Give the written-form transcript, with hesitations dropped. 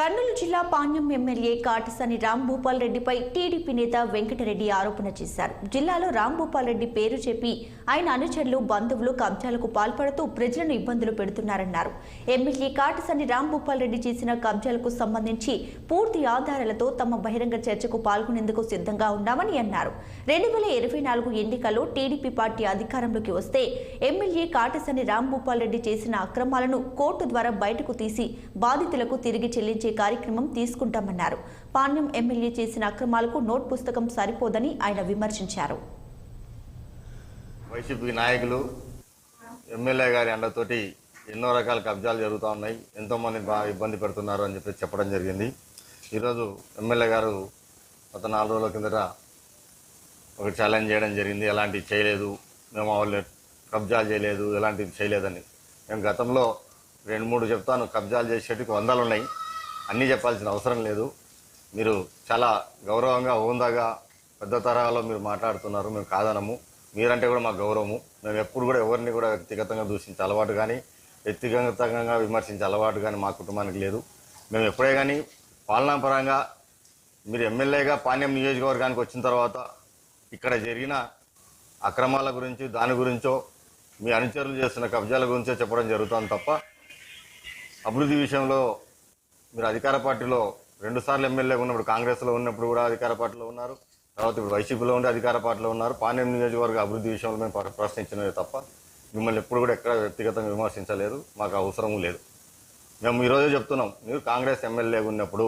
కర్నూలు జిల్లా పాణ్యం ఎమ్మెల్యే కాటసాని రాంభూపాల్ రెడ్డిపై టీడీపీ నేత వెంకటరెడ్డి ఆరోపణ చేశారు. జిల్లాలో రాంభూపాల్ రెడ్డి పేరు చెప్పి ఆయన అనుచరులు బంధువులు కబ్జాలకు పాల్పడుతూ ప్రజలను ఇబ్బందులు పెడుతున్నారన్నారు. ఎమ్మెల్యే కాటసాని రాంభూపాల్ రెడ్డి చేసిన కబ్జాలకు సంబంధించి పూర్తి ఆధారాలతో తమ బహిరంగ చర్చకు పాల్గొనేందుకు సిద్ధంగా ఉన్నామని అన్నారు. 2024 ఎన్నికల్లో టీడీపీ పార్టీ అధికారంలోకి వస్తే ఎమ్మెల్యే కాటసాని రాంభూపాల్ రెడ్డి చేసిన అక్రమాలను కోర్టు ద్వారా బయటకు తీసి బాధితులకు తిరిగి చెల్లించే కార్యక్రమం తీసుకుంటామన్నారు. పాణ్యం ఎమ్మెల్యే చేసిన అక్రమాలకు నోట్ పుస్తకం సరిపోదని ఆయన విమర్శించారు. వైసీపీ నాయకులు ఎమ్మెల్యే గారి అండతోటి ఎన్నో రకాల కబ్జాలు జరుగుతూ ఉన్నాయి, ఎంతోమంది బాగా ఇబ్బంది పెడుతున్నారు అని చెప్పి చెప్పడం జరిగింది. ఈరోజు ఎమ్మెల్యే గారు గత 4 రోజుల కిందట ఒక ఛాలెంజ్ చేయడం జరిగింది. ఎలాంటివి చేయలేదు, మేము వాళ్ళు కబ్జాలు చేయలేదు, ఎలాంటివి చేయలేదని. నేను గతంలో 2-3 చెప్తాను, కబ్జాలు చేసేటికి 100 ఉన్నాయి, అన్నీ చెప్పాల్సిన అవసరం లేదు. మీరు చాలా గౌరవంగా హోందాగా పెద్ద తరహాలో మీరు మాట్లాడుతున్నారు, మేము కాదనము. మీరంటే కూడా మాకు గౌరవము. మేము ఎప్పుడు కూడా ఎవరిని కూడా వ్యక్తిగతంగా దూషించే అలవాటు కానీ వ్యక్తిగతంగా విమర్శించే అలవాటు కానీ మా కుటుంబానికి లేదు. మేము ఎప్పుడే కానీ పాలనాపరంగా మీరు ఎమ్మెల్యేగా పాణ్యం నియోజకవర్గానికి వచ్చిన తర్వాత ఇక్కడ జరిగిన అక్రమాల గురించి దాని గురించో మీ అనుచరులు చేస్తున్న కబ్జాల గురించో చెప్పడం జరుగుతుంది తప్ప అభివృద్ధి విషయంలో మీరు అధికార పార్టీలో 2 సార్లు ఎమ్మెల్యేగా ఉన్నప్పుడు కాంగ్రెస్లో ఉన్నప్పుడు కూడా అధికార పార్టీలో ఉన్నారు, తర్వాత ఇప్పుడు వైసీపీలో ఉండి అధికార పార్టీలో ఉన్నారు. పాణ్యం నియోజకవర్గ అభివృద్ధి విషయంలో మేము ప్రశ్నించినవి తప్ప మిమ్మల్ని ఎప్పుడు కూడా ఎక్కడ వ్యక్తిగతంగా విమర్శించలేదు, మాకు అవసరం లేదు. మేము ఈరోజు చెప్తున్నాం, మీరు కాంగ్రెస్ ఎమ్మెల్యేగా ఉన్నప్పుడు